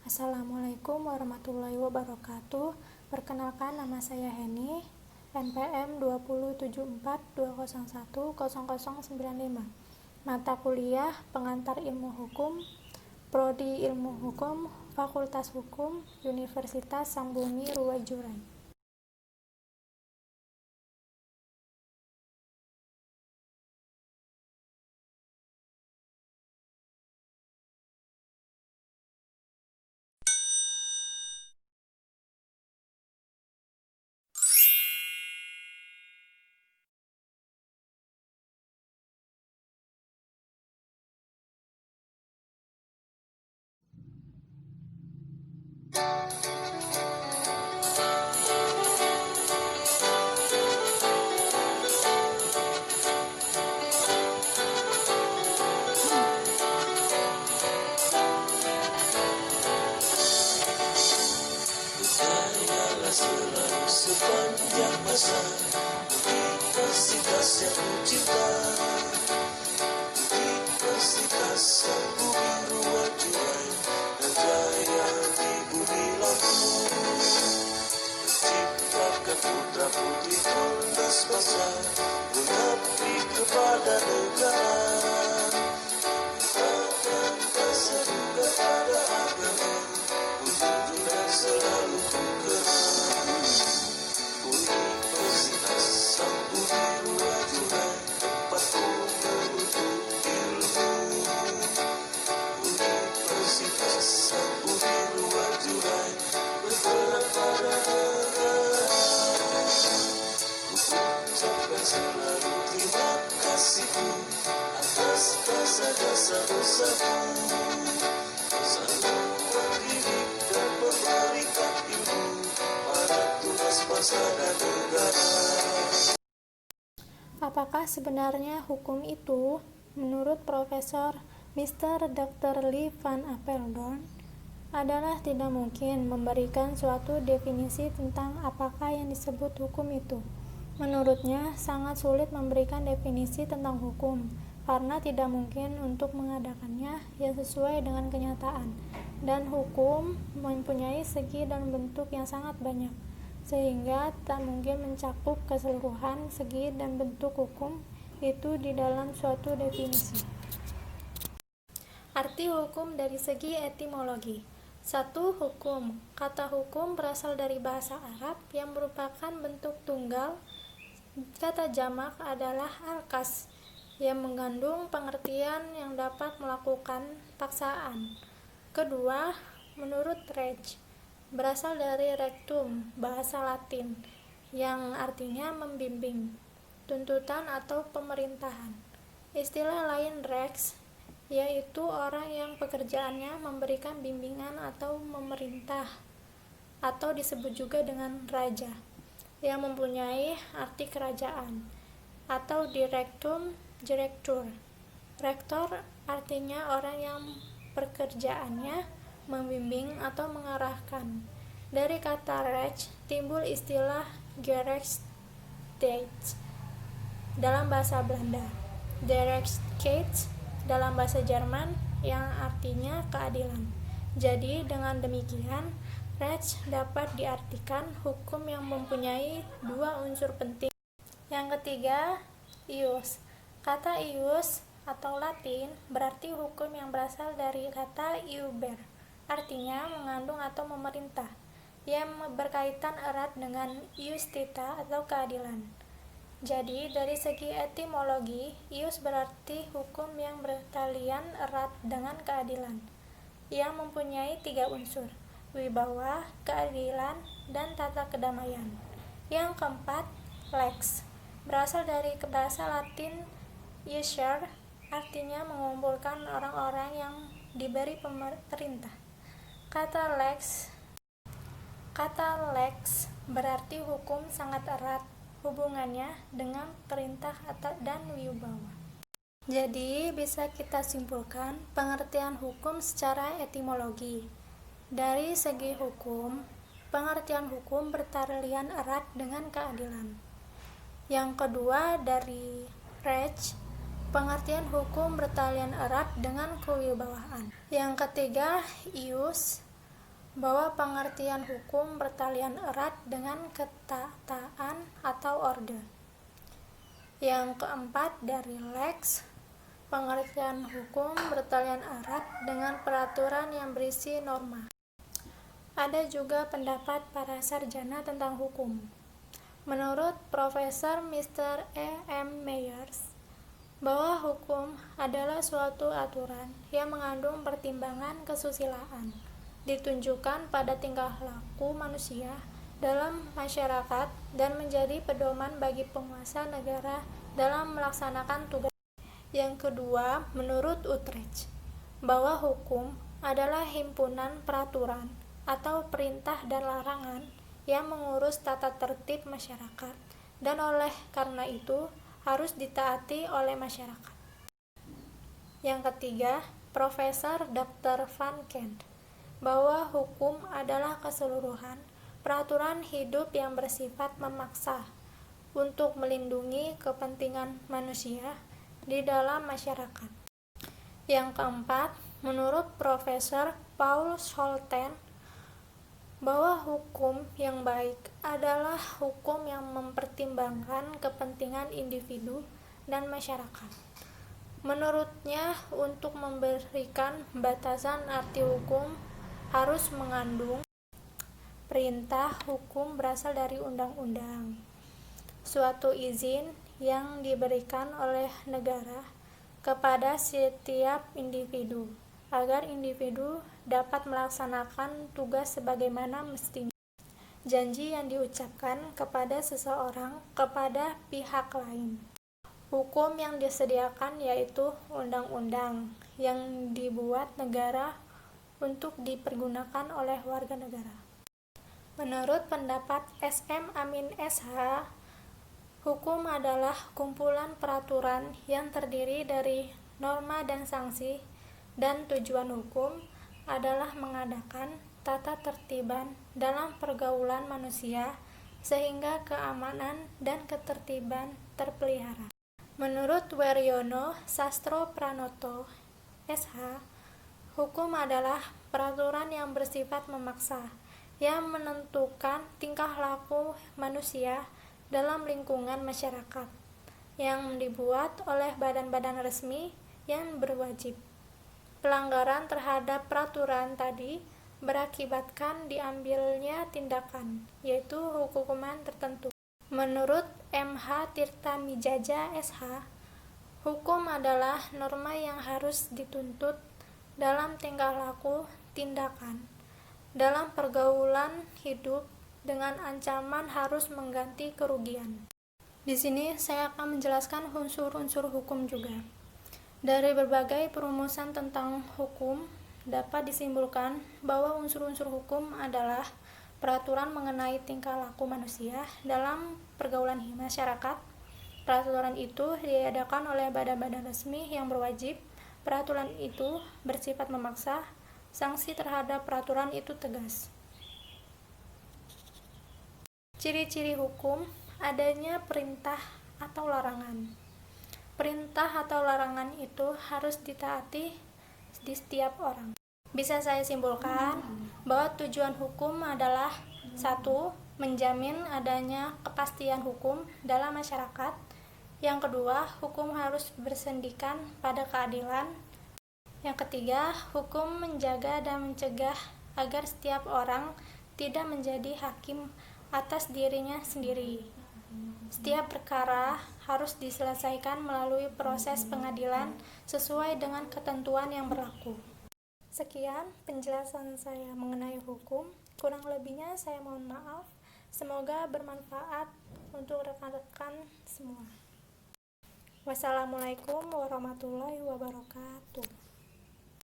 Assalamualaikum warahmatullahi wabarakatuh. Perkenalkan, nama saya Heni, NPM 20742010095. Mata kuliah Pengantar Ilmu Hukum, Prodi Ilmu Hukum, Fakultas Hukum, Universitas Sambumi Ruwajurai. Selalu sepanjang masa Universitas yang kucinta, Universitas Sambumi Ruwajurai, berjaya di bumi Lampung, menciptakan putra putri cerdas bangsa, mengabdi kepada negara, takkan kasar juga pada agama, untuk juga selalu bergerak. Universitas Sambumi Ruwajurai, tempatku menuntut ilmu. Universitas Sambumi Ruwajurai, bergerak pada negara. Ku ucapkan selalu terima kasihku atas jasa-jasa usahamu, selalu mendidik dan memberikan ilmu pada tugas bangsa dan negara. Apakah sebenarnya hukum itu? Menurut Profesor Mr. Dr. Lee Van Apeldoorn, adalah tidak mungkin memberikan suatu definisi tentang apakah yang disebut hukum itu. Menurutnya, sangat sulit memberikan definisi tentang hukum, karena tidak mungkin untuk mengadakannya yang sesuai dengan kenyataan, dan hukum mempunyai segi dan bentuk yang sangat banyak, sehingga tak mungkin mencakup keseluruhan segi dan bentuk hukum itu di dalam suatu definisi. Arti hukum dari segi etimologi. 1. Hukum. Kata hukum berasal dari bahasa Arab yang merupakan bentuk tunggal. Kata jamak adalah alkas, yang mengandung pengertian yang dapat melakukan paksaan. Kedua, menurut Reich, berasal dari rectum, bahasa Latin, yang artinya membimbing, tuntutan atau pemerintahan. Istilah lain Rex, yaitu orang yang pekerjaannya memberikan bimbingan atau memerintah, atau disebut juga dengan raja, yang mempunyai arti kerajaan, atau direktum, direktur. Rektor artinya orang yang pekerjaannya membimbing atau mengarahkan. Dari kata Recht timbul istilah Gerechtsheid dalam bahasa Belanda, Gerechtigkeit dalam bahasa Jerman yang artinya keadilan. Jadi dengan demikian, Recht dapat diartikan hukum yang mempunyai dua unsur penting. Yang ketiga, ius. Kata ius atau Latin berarti hukum yang berasal dari kata iuber, artinya mengandung atau memerintah, yang berkaitan erat dengan iustita atau keadilan. Jadi, dari segi etimologi, ius berarti hukum yang bertalian erat dengan keadilan, yang mempunyai tiga unsur: wibawa, keadilan, dan tata kedamaian. Yang keempat, lex, berasal dari bahasa Latin iusere, artinya mengumpulkan orang-orang yang diberi perintah. Kata lex berarti hukum sangat erat hubungannya dengan perintah dan wibawa. Jadi, bisa kita simpulkan pengertian hukum secara etimologi. Dari segi hukum, pengertian hukum bertalian erat dengan keadilan. Yang kedua, dari Reich, pengertian hukum bertalian erat dengan kewibawaan. Yang ketiga, ius, bahwa pengertian hukum bertalian erat dengan ketataan atau orde. Yang keempat, dari lex, pengertian hukum bertalian erat dengan peraturan yang berisi norma. Ada juga pendapat para sarjana tentang hukum. Menurut Profesor Mr. E. M. Myers, bahwa hukum adalah suatu aturan yang mengandung pertimbangan kesusilaan, ditunjukkan pada tingkah laku manusia dalam masyarakat dan menjadi pedoman bagi penguasa negara dalam melaksanakan tugas. Yang kedua, menurut Utrecht, bahwa hukum adalah himpunan peraturan atau perintah dan larangan yang mengurus tata tertib masyarakat dan oleh karena itu harus ditaati oleh masyarakat. Yang ketiga, Profesor Dr. Van Kent, bahwa hukum adalah keseluruhan peraturan hidup yang bersifat memaksa untuk melindungi kepentingan manusia di dalam masyarakat. Yang keempat, menurut Profesor Paul Scholten, bahwa hukum yang baik adalah hukum yang mempertimbangkan kepentingan individu dan masyarakat. Menurutnya, untuk memberikan batasan arti hukum harus mengandung perintah hukum berasal dari undang-undang, suatu izin yang diberikan oleh negara kepada setiap individu agar individu dapat melaksanakan tugas sebagaimana mestinya, janji yang diucapkan kepada seseorang kepada pihak lain. Hukum yang disediakan yaitu undang-undang yang dibuat negara untuk dipergunakan oleh warga negara. Menurut pendapat S.M. Amin Sh., hukum adalah kumpulan peraturan yang terdiri dari norma dan sanksi, dan tujuan hukum adalah mengadakan tata tertiban dalam pergaulan manusia sehingga keamanan dan ketertiban terpelihara. Menurut Weryono Sastro Pranoto, Sh., hukum adalah peraturan yang bersifat memaksa, yang menentukan tingkah laku manusia dalam lingkungan masyarakat, yang dibuat oleh badan-badan resmi yang berwajib. Pelanggaran terhadap peraturan tadi berakibatkan diambilnya tindakan, yaitu hukuman tertentu. Menurut M.H. Tirtamijaja Sh., hukum adalah norma yang harus dituntut dalam tingkah laku tindakan dalam pergaulan hidup dengan ancaman harus mengganti kerugian. Di sini saya akan menjelaskan unsur-unsur hukum juga. Dari berbagai perumusan tentang hukum dapat disimpulkan bahwa unsur-unsur hukum adalah peraturan mengenai tingkah laku manusia dalam pergaulan masyarakat. Peraturan itu diadakan oleh badan-badan resmi yang berwajib. Peraturan itu bersifat memaksa. Sanksi terhadap peraturan itu tegas. Ciri-ciri hukum: adanya perintah atau larangan. Perintah atau larangan itu harus ditaati di setiap orang. Bisa saya simpulkan bahwa tujuan hukum adalah 1. Menjamin adanya kepastian hukum dalam masyarakat. Yang kedua, hukum harus bersendikan pada keadilan. Yang ketiga, hukum menjaga dan mencegah agar setiap orang tidak menjadi hakim atas dirinya sendiri. Setiap perkara harus diselesaikan melalui proses pengadilan sesuai dengan ketentuan yang berlaku. Sekian penjelasan saya mengenai hukum. Kurang lebihnya saya mohon maaf. Semoga bermanfaat untuk rekan-rekan semua. Wassalamualaikum warahmatullahi wabarakatuh.